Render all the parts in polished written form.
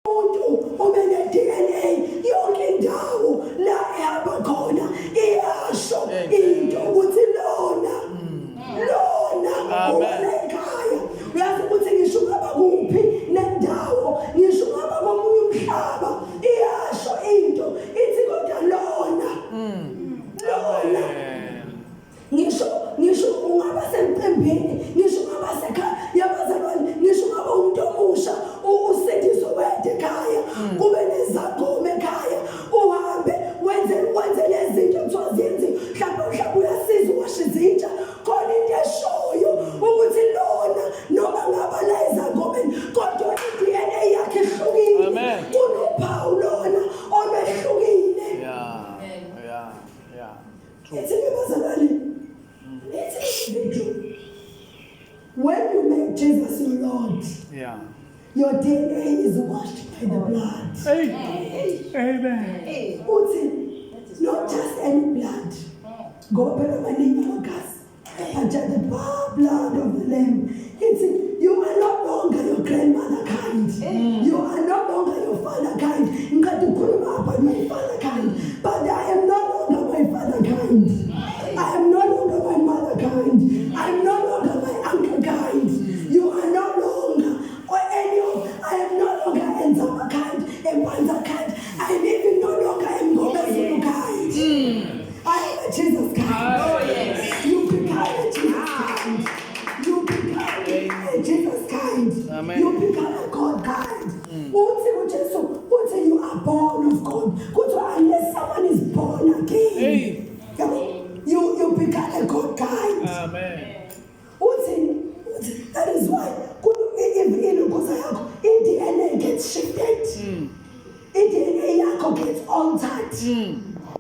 umuntu obene DNA yonke indawo la ehamba khona iyasho into ukuthi lona ekhaya uyazi ukuthi ngisho ngaba kuphi nendawo ngisho ngaba komunye umhlaba iyasho into ithi kodwa lona ngisho ungaba semcimbini ngisho ngaba sekhaya yabazalwane ngisho ngaba umuntu omusha usindiso wethu ekhaya kube nezangoma ekhaya uhambe wenze lezi zinto kuthiwa zenziwe mhlawumbe uyasiza uwashe izitsha khona into eshoyo ukuthi lona noma ngaba la ezangomeni kodwa i-DNA yakhe ihlukile kunophawu lona olwehlukile. It's in the bazalwane. It's true. When you make Jesus your Lord, your DNA is washed by the blood. Amen. Not just any blood. Go better my name of gas. But just the blood of the Lamb. You are no longer your grandmother kind. You are no longer your father kind. You got to put him up on my father kind. But I am no longer my father kind. I am no longer my mother kind. I am no longer my uncle kind. You are no longer I am no longer Enzama kind, Mwanza kind. I am even no longer Mgomezulu kind. I am a Jesus kind. Oh, yes. You become a Jesus kind. You become a Jesus kind. Amen. You become a God kind. You are born of God. Unless someone is born again, you become a God kind. Amen. That is why if DNA gets shifted, DNA yakho gets altered.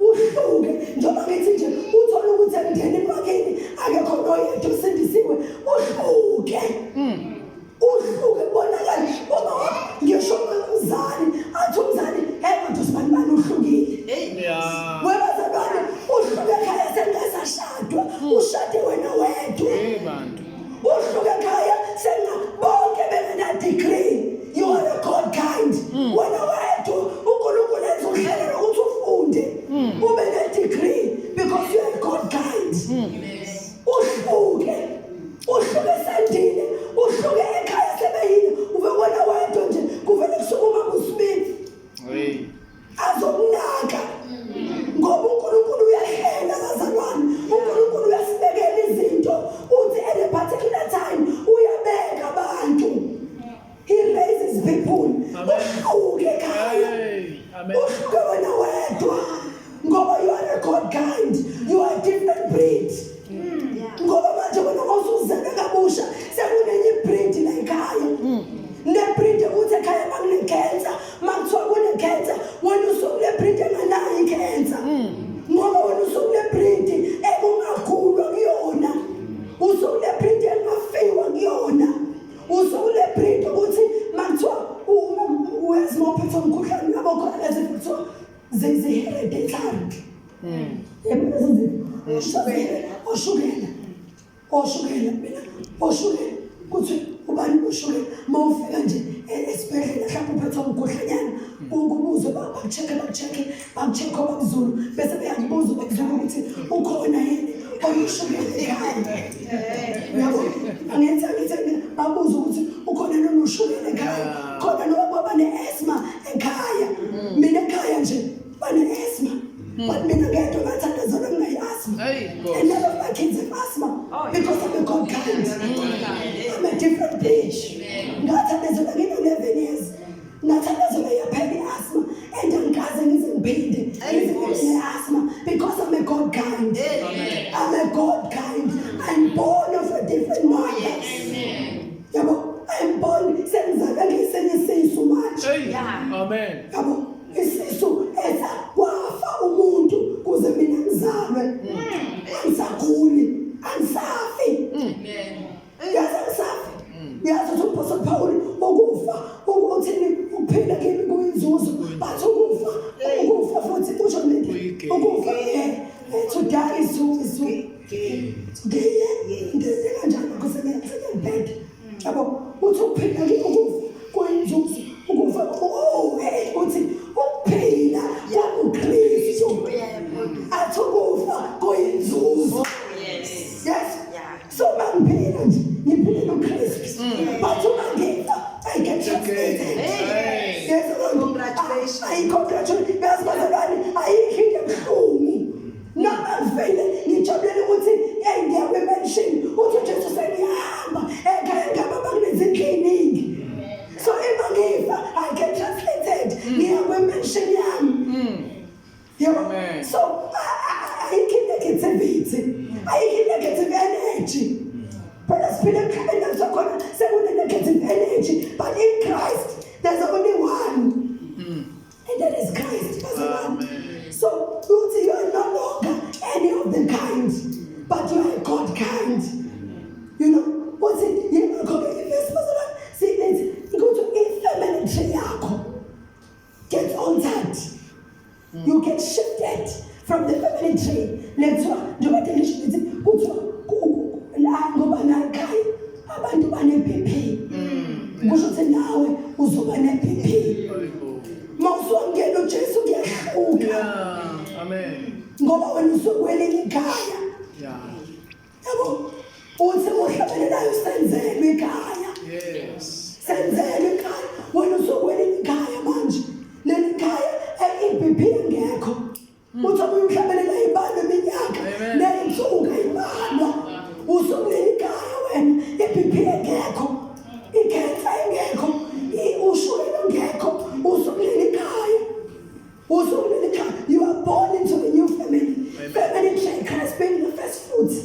Uhluke njengoba ngithi nje uthola ukuthi emndeni wakini akekho noyedwa usindisiwe uhluke bonakala uma ngisho umzali athi umzali kodwa sibani uhlukile webazalwane uhluke ekhaya sengasashadwa ushade wena wedwa uhluke ekhaya bonke bengena degree. You are a God kind. Wena wedwa uNkulunkulu enza uhlelo lokuthi ufunde ube ne degree because you are a God kind. Uhluke sendile uhluke ekhaya sebeyini ube wena wedwa nje kuvele kusukuma usibili azokunaka ngoba uNkulunkulu uyahlela bazalwane. uNkulunkulu uyasibekela izinto uthi at a particular time uyabeka abantu. He raises people. Uhluke ekhaya uhluke wena wedwa ngoba you are a God kind. You are a different breed. Ngoba manje wena usuzeke kabusha sekunenye breed la ekhaya. Le breed ukuthi ekhaya makune cancer makuthiwa kune cancer wena usukule breed enganayo cancer. Ngoba wena usukule breed ekungakhulwa kuyona. Usukule breed engafiwa kuyona. Usukule breed ukuthi makuthiwa uyazimophethe umkhuhlane yabo khona ezifuthiwa ze-hereditary. Oshukela kuthi ubani ushukela mawufika nje esibhedlela mhlawumbe uphethe umkhuhlanyana ukubuze baku-check bakuzulu bese beyakubuza bakuzulu ukuthi ukhona yini oyushukela ekhaya. Uyabo angithi babuza ukuthi ukhona noma ushukela ekhaya khona noma bane-asthma ekhaya. Mina ekhaya nje bane-asthma. But me not get to my time as long as asthma. And none of my kids have asthma because I'm a God kind. I'm a different page. Not as long as 11 years. Not as long as I have asthma. And I'm cousin is in pain. Is asthma because I'm a God kind. I'm a God kind. I'm born of a different mother. I'm born. Say so much. Amen. Isisu eza wafa umuntu kuze mina ngizalwe angisaguli angisafi yazasafi yazathi uPaul Paul ukufa ukuthini ukuphila kimi kuyinzuzo but ukufa futhi usho nini ukufa to die is ndeze kanjani kuze ngiyabheda yabo uthi ukuphila kimi ukufa kuyinzuzo ukufa ayicongratulate yazi bazalwane ayikho into ebuhlungu noma ngifile ngijabulela ukuthi ngiya kwemention uthi uJesu senihamba ekhaya ngababa kunezinhliningi so uma ngifa I can translate it ngiya kwemention yami yebo so ayikho negativity ayikho negative energy but siphila emhlabeni nakusakhona sekune negative energy but in Christ there's only one and that is Christ. So you are no longer any of the kind, but you are a God kind. You know, what's it? You know, see it. You go to infirmity yako get altered. You get shifted from the family tree. Let's do what the go to la ngoba na kai abantu bane BP. Kusho ukuthi nawe uzoba ne BP. Mawusongena uJesu kuyahluka. Amen. Ngoba wena usokweleni ekhaya. Yabo. Uthi uhlabelelayo senzelwe ekhaya. Yes. Senzelwe ekhaya. Wena usokweleni ekhaya manje. Leli ekhaya iBP ngekho. Uthi uhlabelelayo ibalo iminyaka. Neyinsuka ibalo. Usokweleni ekhaya wena iBP ngekho. Ikhensa ngekho. Ushukela ngekho. You are born into a new family. Amen. Family tree, Christ being the first fruits.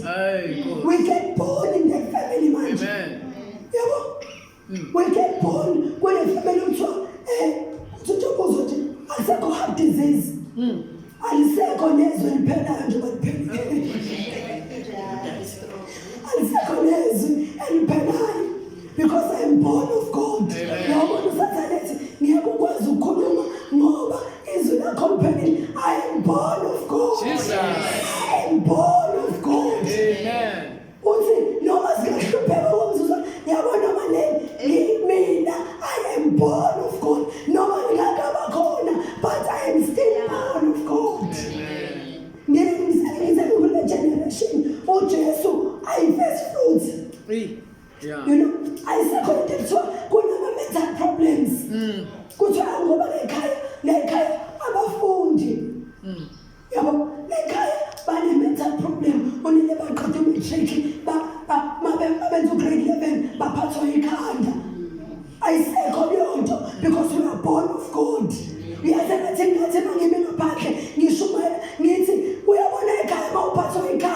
We get born in that family, man. Amen. We get born when a family to heart disease. Aliseko nezwe liphelayo nje baliphelayo. Aliseko nezwe eliphelayo. Because I am born of God. I am born of God. Jesus. I am born of God. Amen. I am born of God. But I am still born of God. Generation. Oh, Jesus, I first fruits. Yeah. You know, I seconded to mental problems. Kuthiwa ngoba lekhaya abafundi. Yabo, lekhaya bane mental problem. Onile baqeda umatric mabenza grade 11 baphathwa ikhanda. Ayisekho leyo nto because we are born of God. Uyazi ngathi ngingaphandle ngishumayela ngithi uyabona ekhaya mawuphathwa ikhanda